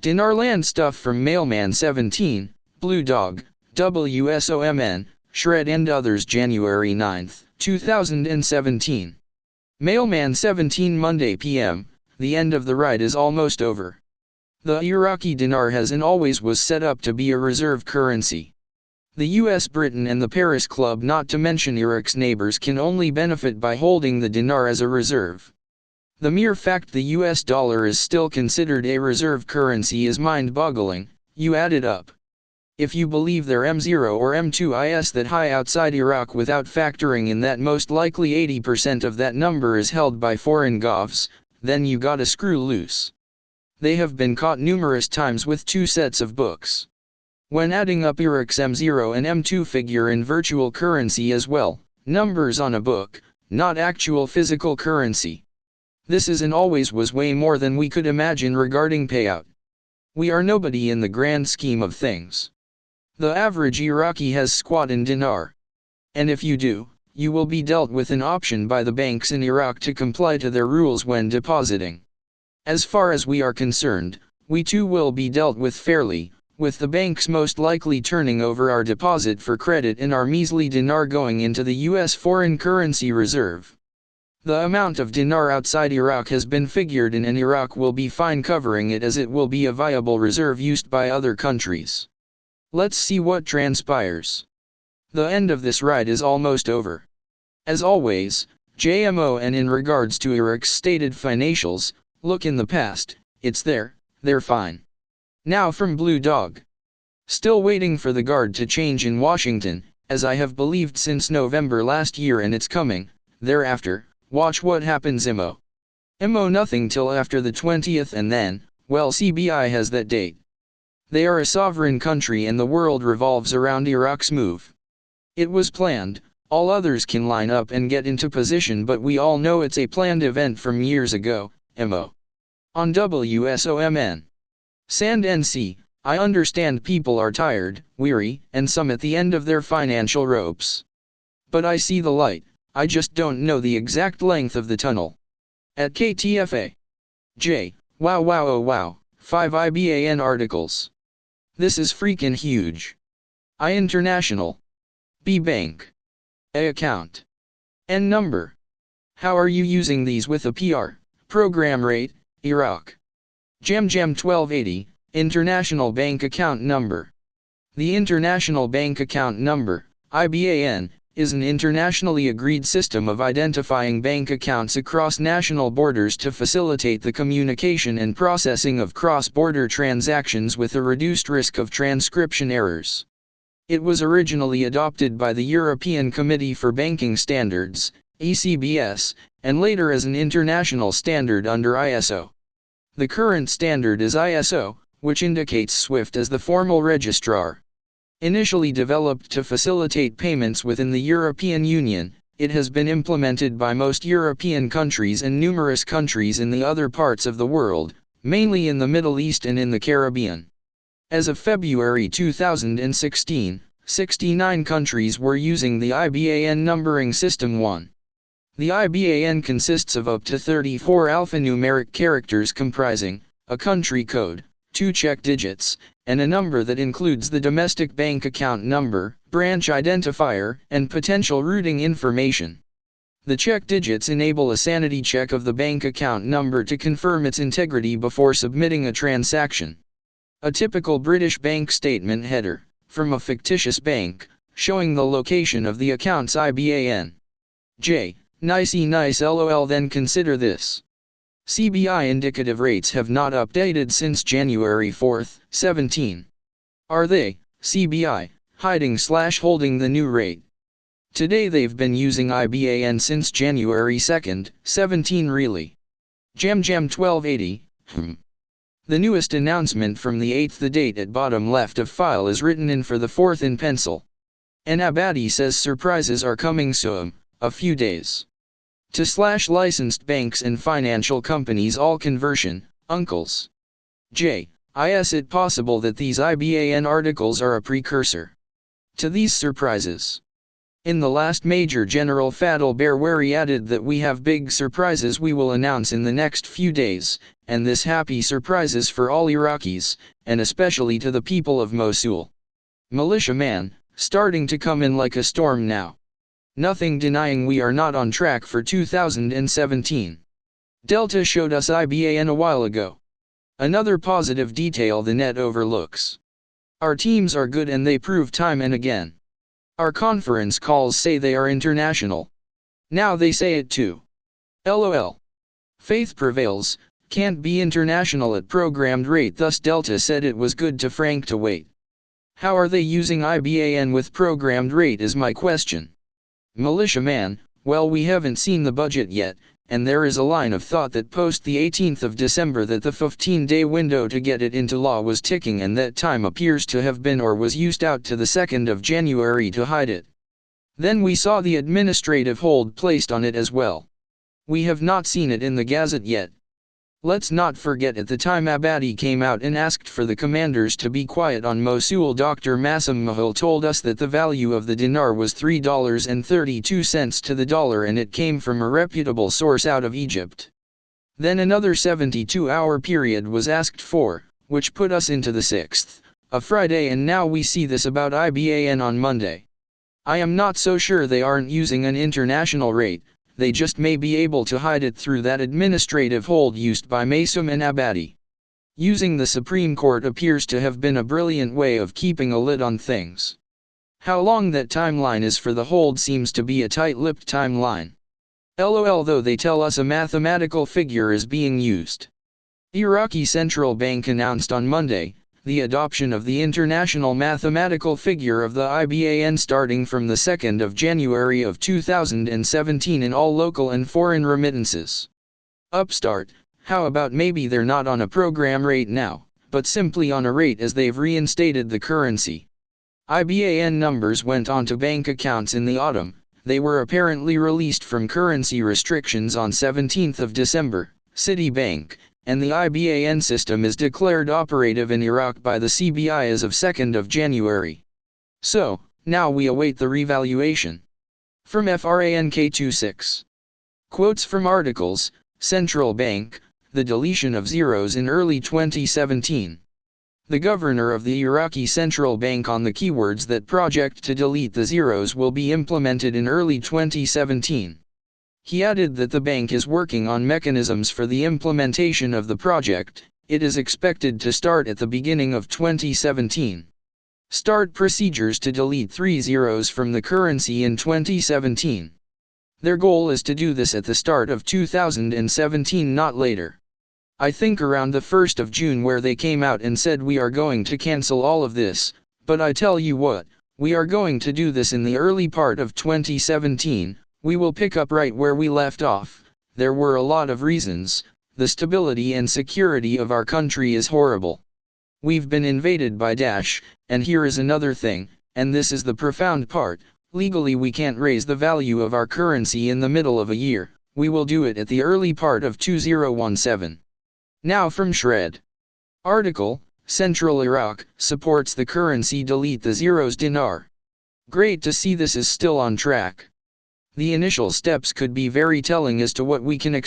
Dinarland stuff from Mailman17, BlueDog, WSOMN, Shred and others January 9, 2017. Mailman17 Monday PM, the end of the ride is almost over. The Iraqi dinar has and always was set up to be a reserve currency. The US, Britain and the Paris Club, not to mention Iraq's neighbors, can only benefit by holding the dinar as a reserve. The mere fact the US dollar is still considered a reserve currency is mind-boggling. You add it up. If you believe they're M0 or M2 is that high outside Iraq without factoring in that most likely 80% of that number is held by foreign govs, then you gotta screw loose. They have been caught numerous times with two sets of books. When adding up Iraq's M0 and M2 figure in virtual currency as well, numbers on a book, not actual physical currency. This is and always was way more than we could imagine regarding payout. We are nobody in the grand scheme of things. The average Iraqi has squat in dinar. And if you do, you will be dealt with an option by the banks in Iraq to comply to their rules when depositing. As far as we are concerned, we too will be dealt with fairly, with the banks most likely turning over our deposit for credit in our measly dinar going into the US foreign currency reserve. The amount of dinar outside Iraq has been figured in, and Iraq will be fine covering it, as it will be a viable reserve used by other countries. Let's see what transpires. The end of this ride is almost over. As always, JMON in regards to Iraq's stated financials, look in the past, it's there, they're fine. Now from BlueDog. Still waiting for the guard to change in Washington, as I have believed since November last year, and it's coming. Thereafter, watch what happens. MO nothing till after the 20th, and then, well, CBI has that date. They are a sovereign country and the world revolves around Iraq's move. It was planned, all others can line up and get into position, but we all know it's a planned event from years ago. MO on WSOMN. Sand NC, I understand people are tired, weary, and some at the end of their financial ropes. But I see the light. I just don't know the exact length of the tunnel. At KTFA. J. Wow wow oh wow, 5 IBAN articles. This is freaking huge. I International. B Bank. A account. N number. How are you using these with a PR? Program rate, Iraq. Jam 1280, International Bank Account Number. The International Bank Account Number, IBAN, is an internationally agreed system of identifying bank accounts across national borders to facilitate the communication and processing of cross-border transactions with a reduced risk of transcription errors. It was originally adopted by the European Committee for Banking Standards, ECBS, and later as an international standard under ISO. The current standard is ISO, which indicates SWIFT as the formal registrar. Initially developed to facilitate payments within the European Union, it has been implemented by most European countries and numerous countries in the other parts of the world, mainly in the Middle East and in the Caribbean. As of February 2016, 69 countries were using the IBAN numbering system 1. The IBAN consists of up to 34 alphanumeric characters comprising a country code, 2 check digits, and a number that includes the domestic bank account number, branch identifier, and potential routing information. The check digits enable a sanity check of the bank account number to confirm its integrity before submitting a transaction. A typical British bank statement header, from a fictitious bank, showing the location of the account's IBAN. J. Nice lol. Then consider this. CBI indicative rates have not updated since January 4, 17. Are they, CBI, hiding/holding the new rate? Today they've been using IBAN since January 2, 17 really. Jam 1280, The newest announcement from the 8th, the date at bottom left of file is written in for the 4th in pencil. And Abadi says surprises are coming soon, a few days. To licensed banks and financial companies all conversion, uncles. J. Is it possible that these IBAN articles are a precursor to these surprises? In the last major, General Fadel Berwari added that we have big surprises we will announce in the next few days, and this happy surprises for all Iraqis, and especially to the people of Mosul. Militiaman, starting to come in like a storm now. Nothing denying we are not on track for 2017. Delta showed us IBAN a while ago. Another positive detail the net overlooks. Our teams are good and they prove time and again. Our conference calls say they are international. Now they say it too. LOL. Faith prevails, can't be international at programmed rate, thus Delta said it was good to Frank to wait. How are they using IBAN with programmed rate is my question. Militiaman, well, we haven't seen the budget yet, and there is a line of thought that post the 18th of December that the 15-day window to get it into law was ticking, and that time appears to have been or was used out to the 2nd of January to hide it. Then we saw the administrative hold placed on it as well. We have not seen it in the Gazette yet. Let's not forget at the time Abadi came out and asked for the commanders to be quiet on Mosul. Dr. Massim Mahal told us that the value of the dinar was $3.32 to the dollar, and it came from a reputable source out of Egypt. Then another 72-hour period was asked for, which put us into the 6th of Friday, and now we see this about IBAN on Monday. I am not so sure they aren't using an international rate. They just may be able to hide it through that administrative hold used by Massim and Abadi. Using the Supreme Court appears to have been a brilliant way of keeping a lid on things. How long that timeline is for the hold seems to be a tight-lipped timeline. LOL, though they tell us a mathematical figure is being used. Iraqi Central Bank announced on Monday the adoption of the international mathematical figure of the IBAN starting from the 2nd of January of 2017 in all local and foreign remittances. Upstart, how about maybe they're not on a program rate now, but simply on a rate as they've reinstated the currency. IBAN numbers went onto bank accounts in the autumn. They were apparently released from currency restrictions on 17th of December, Citibank, and the IBAN system is declared operative in Iraq by the CBI as of 2nd of January. So, now we await the revaluation. From FRANK26. Quotes from articles, Central Bank, the deletion of zeros in early 2017. The governor of the Iraqi Central Bank on the keywords that project to delete the zeros will be implemented in early 2017. He added that the bank is working on mechanisms for the implementation of the project. It is expected to start at the beginning of 2017. Start procedures to delete 3 zeros from the currency in 2017. Their goal is to do this at the start of 2017, not later. I think around the 1st of June, where they came out and said we are going to cancel all of this, but I tell you what, we are going to do this in the early part of 2017. We will pick up right where we left off. There were a lot of reasons. The stability and security of our country is horrible. We've been invaded by Daesh, and here is another thing, and this is the profound part. Legally we can't raise the value of our currency in the middle of a year. We will do it at the early part of 2017. Now from Shred. Article, Central Iraq supports the currency delete the zeros dinar. Great to see this is still on track. The initial steps could be very telling as to what we can expect.